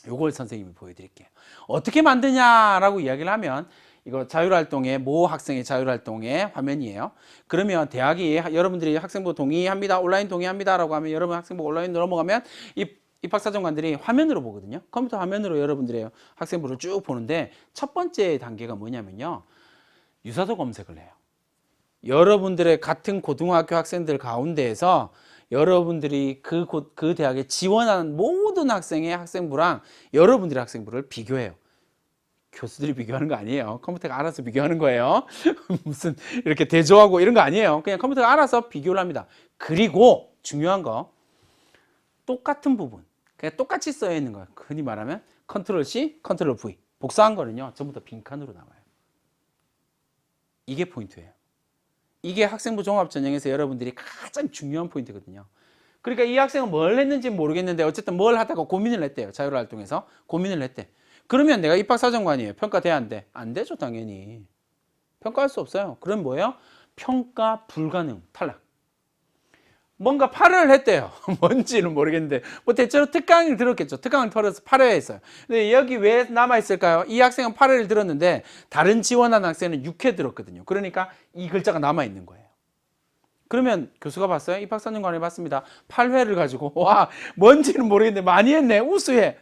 이걸 선생님이 보여드릴게요. 어떻게 만드냐라고 이야기를 하면 이거 자율활동의 모 학생의 자율활동의 화면이에요. 그러면 대학이 여러분들이 학생부 동의합니다. 온라인 동의합니다라고 하면 여러분 학생부 온라인 넘어가면 입학사정관들이 화면으로 보거든요. 컴퓨터 화면으로 여러분들의 학생부를 쭉 보는데 첫 번째 단계가 뭐냐면요. 유사도 검색을 해요. 여러분들의 같은 고등학교 학생들 가운데에서 여러분들이 그 대학에 지원하는 모든 학생의 학생부랑 여러분들의 학생부를 비교해요. 교수들이 비교하는 거 아니에요. 컴퓨터가 알아서 비교하는 거예요. 무슨 이렇게 대조하고 이런 거 아니에요. 그냥 컴퓨터가 알아서 비교를 합니다. 그리고 중요한 거 똑같은 부분 그냥 똑같이 써야 있는 거예요. 흔히 말하면 컨트롤 C, 컨트롤 V 복사한 거는요. 전부 다 빈칸으로 나와요. 이게 포인트예요. 이게 학생부 종합전형에서 여러분들이 가장 중요한 포인트거든요. 그러니까 이 학생은 뭘 했는지는 모르겠는데 어쨌든 뭘 하다가 고민을 했대요. 자율활동에서 고민을 했대. 그러면 내가 입학사정관이에요. 평가돼야 안 돼? 안 되죠, 당연히. 평가할 수 없어요. 그럼 뭐예요? 평가 불가능, 탈락. 뭔가 8회를 했대요. 뭔지는 모르겠는데 뭐 대체로 특강을 들었겠죠. 특강을 털어서 8회 했어요. 근데 여기 왜 남아있을까요? 이 학생은 8회를 들었는데 다른 지원한 학생은 6회 들었거든요. 그러니까 이 글자가 남아있는 거예요. 그러면 교수가 봤어요? 입학사정관이 봤습니다. 8회를 가지고 와 뭔지는 모르겠는데 많이 했네. 우수해.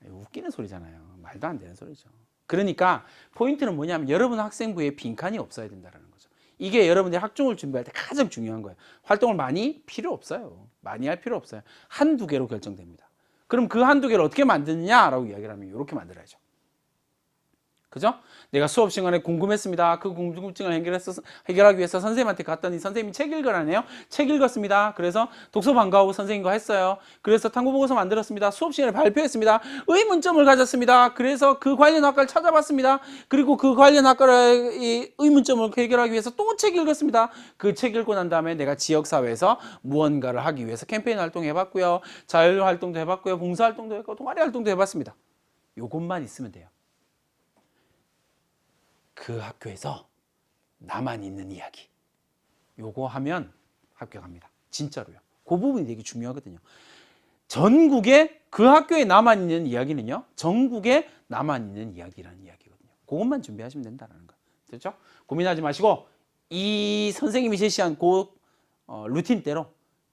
웃기는 소리잖아요. 말도 안 되는 소리죠. 그러니까 포인트는 뭐냐면 여러분 학생부에 빈칸이 없어야 된다는 거죠. 이게 여러분들이 학종을 준비할 때 가장 중요한 거예요. 활동을 많이 필요 없어요. 많이 할 필요 없어요. 한두 개로 결정됩니다. 그럼 그 한두 개를 어떻게 만드느냐라고 이야기를 하면 이렇게 만들어야죠. 그죠? 내가 수업 시간에 궁금했습니다. 그 궁금증을 해결하기 위해서 선생님한테 갔더니 선생님이 책 읽으라네요. 책 읽었습니다. 그래서 독서 방과후 선생님과 했어요. 그래서 탐구보고서 만들었습니다. 수업 시간에 발표했습니다. 의문점을 가졌습니다. 그래서 그 관련 학과를 찾아봤습니다. 그리고 그 관련 학과의 의문점을 해결하기 위해서 또 책 읽었습니다. 그 책 읽고 난 다음에 내가 지역사회에서 무언가를 하기 위해서 캠페인 활동 해봤고요. 자율 활동도 해봤고요. 봉사 활동도 했고 동아리 활동도 해봤습니다. 요것만 있으면 돼요. 그 학교에서 나만 있는 이야기. 요거 하면 합격합니다. 진짜로요. 그 부분이 되게 중요하거든요. 전국에 그 학교에 나만 있는 이야기는요. 전국에 나만 있는 이야기라는 이야기거든요. 그것만 준비하시면 된다는 거. 됐죠? 고민하지 마시고 이 선생님이 제시한 그 루틴대로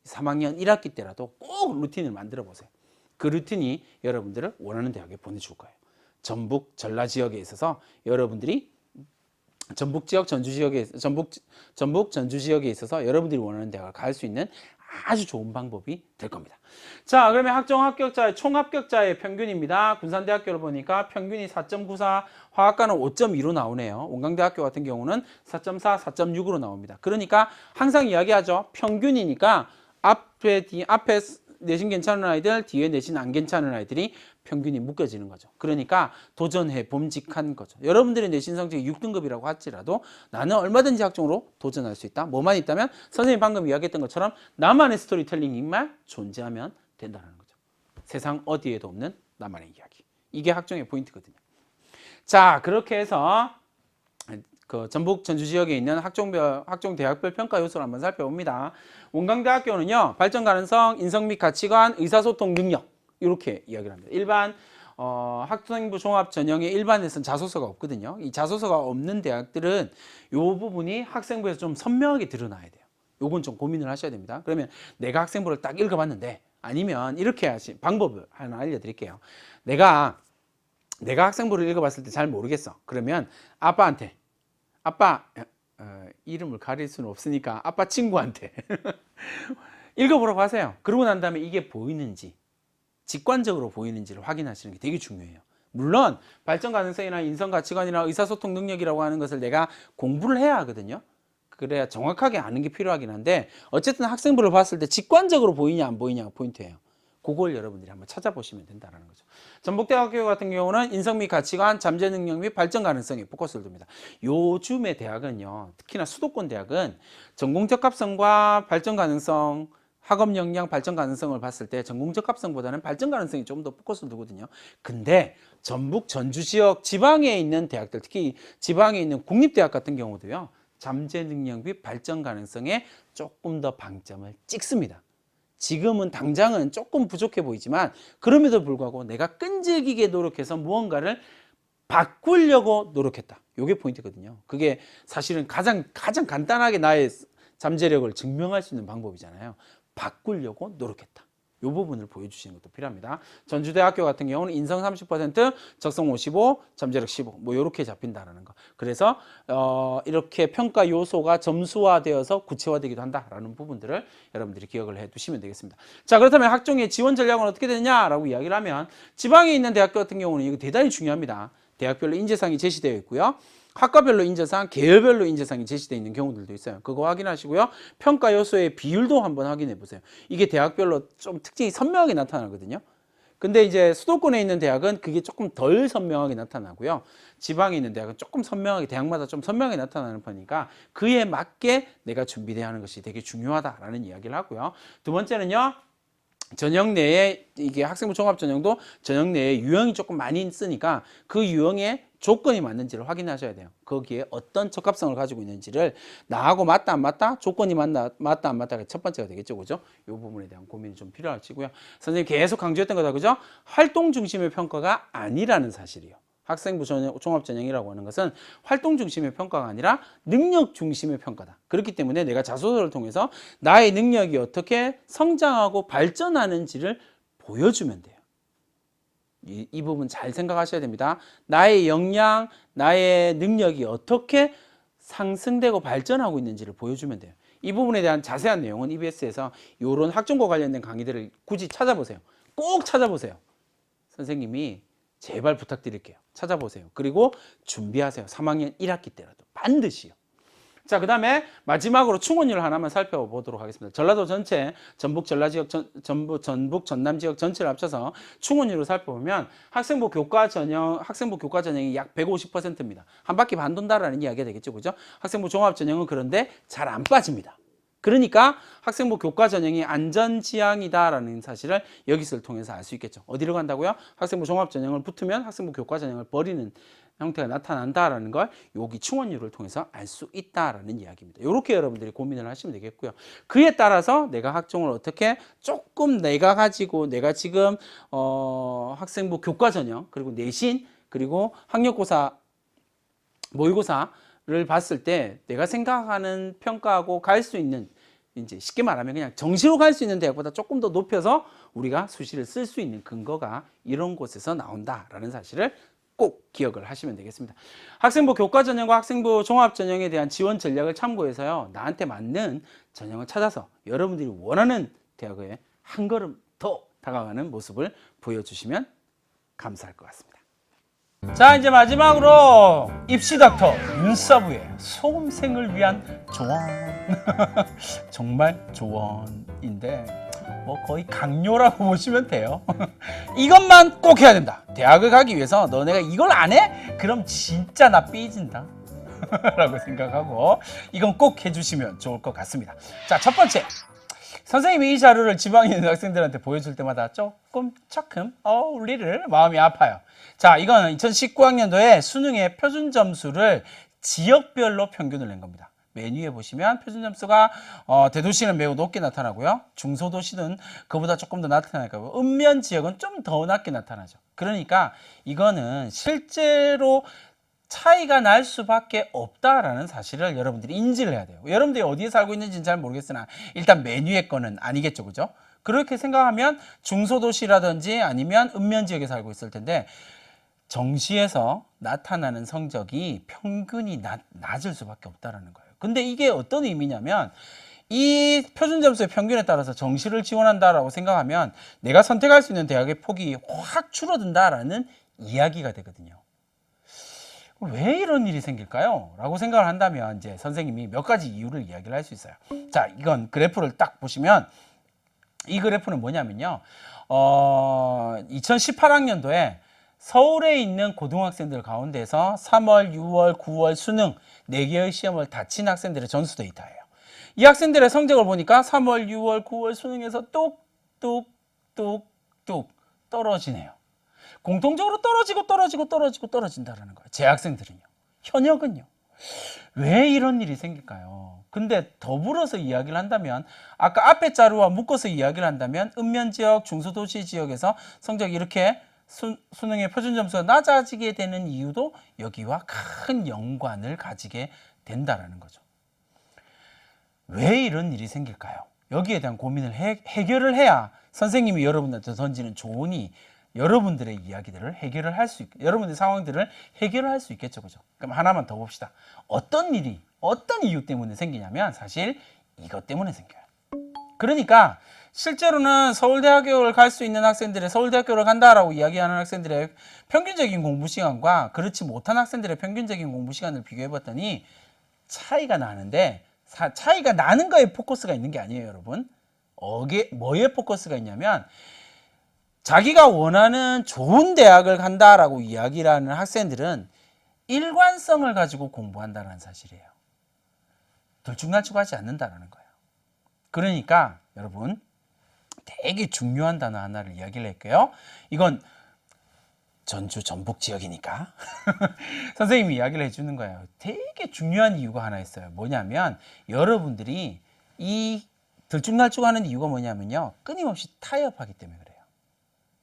3학년 1학기 때라도 꼭 루틴을 만들어 보세요. 그 루틴이 여러분들을 원하는 대학에 보내줄 거예요. 전북 전라 지역에 있어서 여러분들이 전북 지역 전주 지역에 전북 전주 지역에 있어서 여러분들이 원하는 대학을 갈 수 있는 아주 좋은 방법이 될 겁니다. 자, 그러면 학종 합격자의 총 합격자의 평균입니다. 군산대학교를 보니까 평균이 4.94, 화학과는 5.2로 나오네요. 원광대학교 같은 경우는 4.4, 4.6으로 나옵니다. 그러니까 항상 이야기하죠. 평균이니까 앞에 내신 괜찮은 아이들, 뒤에 내신 안 괜찮은 아이들이 평균이 묶여지는 거죠. 그러니까 도전해 봄직한 거죠. 여러분들의 내신 성적이 6등급이라고 할지라도 나는 얼마든지 학종으로 도전할 수 있다. 뭐만 있다면 선생님이 방금 이야기했던 것처럼 나만의 스토리텔링만 존재하면 된다는 거죠. 세상 어디에도 없는 나만의 이야기. 이게 학종의 포인트거든요. 자, 그렇게 해서 그 전북 전주 지역에 있는 학종 대학별 평가 요소를 한번 살펴봅니다. 원광대학교는요, 발전 가능성, 인성 및 가치관, 의사소통 능력 이렇게 이야기를 합니다. 일반 학생부 종합 전형의 일반에서는 자소서가 없거든요. 이 자소서가 없는 대학들은 이 부분이 학생부에서 좀 선명하게 드러나야 돼요. 요건 좀 고민을 하셔야 됩니다. 그러면 내가 학생부를 딱 읽어봤는데 아니면 이렇게 하신 방법을 하나 알려드릴게요. 내가 학생부를 읽어봤을 때 잘 모르겠어. 그러면 아빠한테 아빠 이름을 가릴 수는 없으니까 아빠 친구한테 읽어보라고 하세요. 그러고 난 다음에 이게 보이는지 직관적으로 보이는지를 확인하시는 게 되게 중요해요. 물론 발전 가능성이나 인성 가치관이나 의사소통 능력이라고 하는 것을 내가 공부를 해야 하거든요. 그래야 정확하게 아는 게 필요하긴 한데 어쨌든 학생부를 봤을 때 직관적으로 보이냐 안 보이냐가 포인트예요. 그걸 여러분들이 한번 찾아보시면 된다는 거죠. 전북대학교 같은 경우는 인성 및 가치관, 잠재 능력 및 발전 가능성에 포커스를 둡니다. 요즘의 대학은요, 특히나 수도권 대학은 전공 적합성과 발전 가능성, 학업 역량, 발전 가능성을 봤을 때 전공 적합성보다는 발전 가능성이 좀 더 포커스를 두거든요. 근데 전북, 전주 지역, 지방에 있는 대학들, 특히 지방에 있는 국립대학 같은 경우도요, 잠재 능력 및 발전 가능성에 조금 더 방점을 찍습니다. 지금은 당장은 조금 부족해 보이지만 그럼에도 불구하고 내가 끈질기게 노력해서 무언가를 바꾸려고 노력했다. 이게 포인트거든요. 그게 사실은 가장 간단하게 나의 잠재력을 증명할 수 있는 방법이잖아요. 바꾸려고 노력했다. 이 부분을 보여주시는 것도 필요합니다. 전주대학교 같은 경우는 인성 30%, 적성 55, 잠재력 15, 뭐 이렇게 잡힌다라는 거. 그래서 이렇게 평가 요소가 점수화되어서 구체화되기도 한다라는 부분들을 여러분들이 기억을 해두시면 되겠습니다. 자, 그렇다면 학종의 지원 전략은 어떻게 되느냐라고 이야기를 하면 지방에 있는 대학교 같은 경우는 이거 대단히 중요합니다. 대학별로 인재상이 제시되어 있고요. 학과별로 인재상, 계열별로 인재상이 제시되어 있는 경우들도 있어요. 그거 확인하시고요. 평가 요소의 비율도 한번 확인해 보세요. 이게 대학별로 좀 특징이 선명하게 나타나거든요. 근데 이제 수도권에 있는 대학은 그게 조금 덜 선명하게 나타나고요. 지방에 있는 대학은 조금 선명하게, 대학마다 좀 선명하게 나타나는 편이니까 그에 맞게 내가 준비돼야 하는 것이 되게 중요하다라는 이야기를 하고요. 두 번째는요. 전형 내에 이게 학생부 종합 전형도 전형 내에 유형이 조금 많이 쓰니까 그 유형에 조건이 맞는지를 확인하셔야 돼요. 거기에 어떤 적합성을 가지고 있는지를 나하고 맞다 안 맞다, 조건이 맞다 안 맞다가 첫 번째가 되겠죠, 그죠? 이 부분에 대한 고민이 좀 필요하시고요. 선생님 계속 강조했던 거다, 그죠? 활동 중심의 평가가 아니라는 사실이요. 학생부 종합 전형이라고 하는 것은 활동 중심의 평가가 아니라 능력 중심의 평가다. 그렇기 때문에 내가 자소서를 통해서 나의 능력이 어떻게 성장하고 발전하는지를 보여주면 돼요. 이 부분 잘 생각하셔야 됩니다. 나의 역량, 나의 능력이 어떻게 상승되고 발전하고 있는지를 보여주면 돼요. 이 부분에 대한 자세한 내용은 EBS에서 이런 학종과 관련된 강의들을 굳이 찾아보세요. 꼭 찾아보세요. 선생님이 제발 부탁드릴게요. 찾아보세요. 그리고 준비하세요. 3학년 1학기 때라도 반드시요. 자, 그 다음에 마지막으로 충원율 하나만 살펴보도록 하겠습니다. 전라도 전체, 전북 전라 지역, 전북 전남 지역 전체를 합쳐서 충원율을 살펴보면 학생부 교과 전형이 약 150%입니다. 한 바퀴 반 돈다라는 이야기가 되겠죠, 그죠? 학생부 종합 전형은 그런데 잘 안 빠집니다. 그러니까 학생부 교과 전형이 안전지향이다라는 사실을 여기서를 통해서 알 수 있겠죠. 어디로 간다고요? 학생부 종합 전형을 붙으면 학생부 교과 전형을 버리는 형태가 나타난다라는 걸 여기 충원율을 통해서 알 수 있다라는 이야기입니다. 이렇게 여러분들이 고민을 하시면 되겠고요. 그에 따라서 내가 학종을 어떻게 조금 내가 지금 학생부 교과 전형 그리고 내신 그리고 학력고사 모의고사를 봤을 때 내가 생각하는 평가하고 갈 수 있는 이제 쉽게 말하면 그냥 정시로 갈 수 있는 대학보다 조금 더 높여서 우리가 수시를 쓸 수 있는 근거가 이런 곳에서 나온다라는 사실을 꼭 기억을 하시면 되겠습니다. 학생부 교과 전형과 학생부 종합 전형에 대한 지원 전략을 참고해서요. 나한테 맞는 전형을 찾아서 여러분들이 원하는 대학에 한 걸음 더 다가가는 모습을 보여주시면 감사할 것 같습니다. 자, 이제 마지막으로 입시 닥터 윤서부의 수험생을 위한 조언. 정말 조언인데 뭐 거의 강요라고 보시면 돼요. 이것만 꼭 해야 된다. 대학을 가기 위해서 너네가 이걸 안 해? 그럼 진짜 나 삐진다. 라고 생각하고 이건 꼭 해주시면 좋을 것 같습니다. 자, 첫 번째. 선생님이 이 자료를 지방에 있는 학생들한테 보여줄 때마다 조금 리를 마음이 아파요. 자, 이거는 2019학년도에 수능의 표준 점수를 지역별로 평균을 낸 겁니다. 메뉴에 보시면 표준 점수가 대도시는 매우 높게 나타나고요. 중소도시는 그보다 조금 더 나타날 거고 읍면 지역은 좀 더 낮게 나타나죠. 그러니까 이거는 실제로 차이가 날 수밖에 없다라는 사실을 여러분들이 인지를 해야 돼요. 여러분들이 어디에 살고 있는지는 잘 모르겠으나 일단 메뉴의 거는 아니겠죠, 그죠? 그렇게 생각하면 중소도시라든지 아니면 읍면 지역에 살고 있을 텐데 정시에서 나타나는 성적이 평균이 낮을 수밖에 없다라는 거예요. 근데 이게 어떤 의미냐면 이 표준 점수의 평균에 따라서 정시를 지원한다라고 생각하면 내가 선택할 수 있는 대학의 폭이 확 줄어든다라는 이야기가 되거든요. 왜 이런 일이 생길까요? 라고 생각을 한다면 이제 선생님이 몇 가지 이유를 이야기를 할 수 있어요. 자, 이건 그래프를 딱 보시면 이 그래프는 뭐냐면요. 2018학년도에 서울에 있는 고등학생들 가운데서 3월, 6월, 9월 수능 4개의 시험을 다 친 학생들의 전수 데이터예요. 이 학생들의 성적을 보니까 3월, 6월, 9월 수능에서 뚝뚝뚝뚝 떨어지네요. 공통적으로 떨어진다라는 거예요. 재학생들은요. 현역은요. 왜 이런 일이 생길까요? 근데 더불어서 이야기를 한다면 아까 앞에 자료와 묶어서 이야기를 한다면 읍면 지역, 중소도시 지역에서 성적이 이렇게 수능의 표준 점수가 낮아지게 되는 이유도 여기와 큰 연관을 가지게 된다라는 거죠. 왜 이런 일이 생길까요? 여기에 대한 고민을 해결을 해야 선생님이 여러분한테 던지는 조언이 여러분들의 이야기들을 해결을 할 수 있고 여러분들의 상황들을 해결을 할 수 있겠죠, 그죠? 그럼 하나만 더 봅시다. 어떤 일이 어떤 이유 때문에 생기냐면 사실 이것 때문에 생겨요. 그러니까 실제로는 서울대학교를 갈 수 있는 학생들의 서울대학교를 간다라고 이야기하는 학생들의 평균적인 공부 시간과 그렇지 못한 학생들의 평균적인 공부 시간을 비교해 봤더니 차이가 나는데 차이가 나는 거에 포커스가 있는 게 아니에요, 여러분. 뭐에 포커스가 있냐면 자기가 원하는 좋은 대학을 간다라고 이야기를 하는 학생들은 일관성을 가지고 공부한다는 사실이에요. 들쭉날쭉하지 않는다는 거예요. 그러니까 여러분 되게 중요한 단어 하나를 이야기를 할게요. 이건 전주 전북 지역이니까 선생님이 이야기를 해주는 거예요. 되게 중요한 이유가 하나 있어요. 뭐냐면 여러분들이 이 들쭉날쭉하는 이유가 뭐냐면요. 끊임없이 타협하기 때문에 그래요.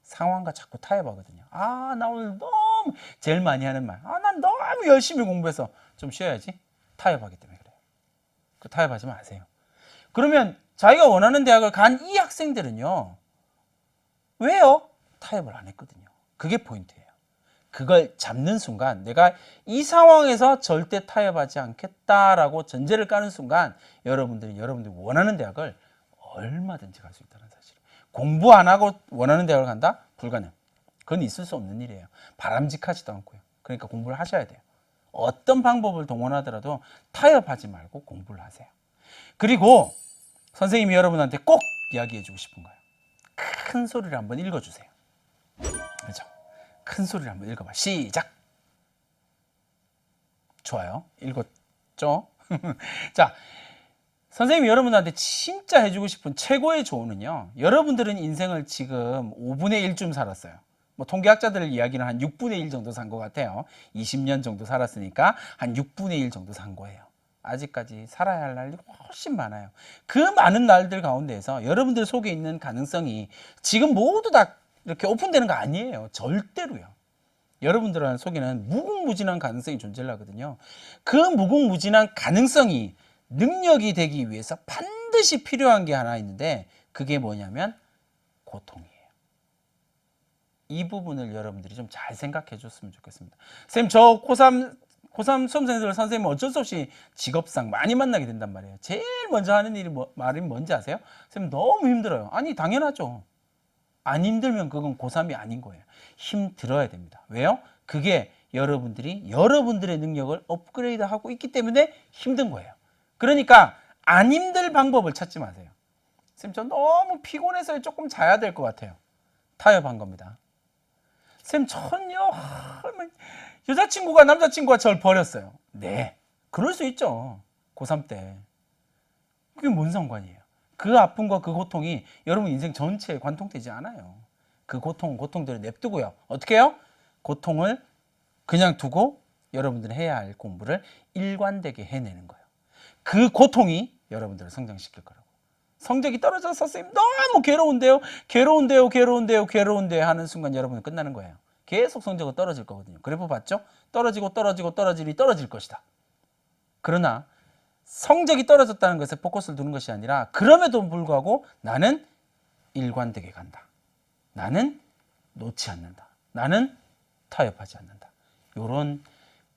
상황과 자꾸 타협하거든요. 나 오늘 너무 제일 많이 하는 말. 난 너무 열심히 공부해서 좀 쉬어야지. 타협하기 때문에 그래요. 타협하지 마세요. 그러면 자기가 원하는 대학을 간 이 학생들은요. 왜요? 타협을 안 했거든요. 그게 포인트예요. 그걸 잡는 순간 내가 이 상황에서 절대 타협하지 않겠다라고 전제를 까는 순간 여러분들이 원하는 대학을 얼마든지 갈 수 있다는 사실. 공부 안 하고 원하는 대학을 간다? 불가능. 그건 있을 수 없는 일이에요. 바람직하지도 않고요. 그러니까 공부를 하셔야 돼요. 어떤 방법을 동원하더라도 타협하지 말고 공부를 하세요. 그리고 선생님이 여러분한테 꼭 이야기해주고 싶은 거예요. 큰 소리를 한번 읽어주세요. 그렇죠? 큰 소리를 한번 읽어봐. 시작. 좋아요. 읽었죠? 자, 선생님이 여러분한테 진짜 해주고 싶은 최고의 조언은요. 여러분들은 인생을 지금 5분의 1쯤 살았어요. 뭐 통계학자들 이야기는 한 6분의 1 정도 산 것 같아요. 20년 정도 살았으니까 한 6분의 1 정도 산 거예요. 아직까지 살아야 할 날이 훨씬 많아요. 그 많은 날들 가운데에서 여러분들 속에 있는 가능성이 지금 모두 다 이렇게 오픈되는 거 아니에요. 절대로요. 여러분들 속에는 무궁무진한 가능성이 존재하거든요. 그 무궁무진한 가능성이 능력이 되기 위해서 반드시 필요한 게 하나 있는데 그게 뭐냐면 고통이에요. 이 부분을 여러분들이 좀 잘 생각해 줬으면 좋겠습니다. 선생님, 저 고3 수험생들 선생님 어쩔 수 없이 직업상 많이 만나게 된단 말이에요. 제일 먼저 하는 말이 뭔지 아세요? 선생님 너무 힘들어요. 아니 당연하죠. 안 힘들면 그건 고3이 아닌 거예요. 힘들어야 됩니다. 왜요? 그게 여러분들이 여러분들의 능력을 업그레이드하고 있기 때문에 힘든 거예요. 그러니까 안 힘들 방법을 찾지 마세요. 선생님 저 너무 피곤해서 조금 자야 될 것 같아요. 타협한 겁니다. 선생님 전요 여자친구가 남자친구가 저를 버렸어요. 네, 그럴 수 있죠. 고3 때. 그게 뭔 상관이에요? 그 아픔과 그 고통이 여러분 인생 전체에 관통되지 않아요. 그 고통들을 냅두고요. 어떻게 해요? 고통을 그냥 두고 여러분들은 해야 할 공부를 일관되게 해내는 거예요. 그 고통이 여러분들을 성장시킬 거라고. 성적이 떨어져서 선생님 너무 괴로운데요 하는 순간 여러분은 끝나는 거예요. 계속 성적은 떨어질 거거든요. 그래프 봤죠? 떨어지니 떨어질 것이다. 그러나 성적이 떨어졌다는 것에 포커스를 두는 것이 아니라 그럼에도 불구하고 나는 일관되게 간다. 나는 놓지 않는다. 나는 타협하지 않는다. 이런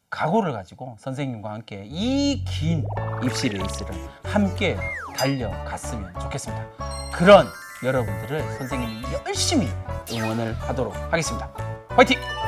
각오를 가지고 선생님과 함께 이 긴 입시 레이스를 함께 달려갔으면 좋겠습니다. 그런 여러분들을 선생님이 열심히 응원을 하도록 하겠습니다. 화이팅!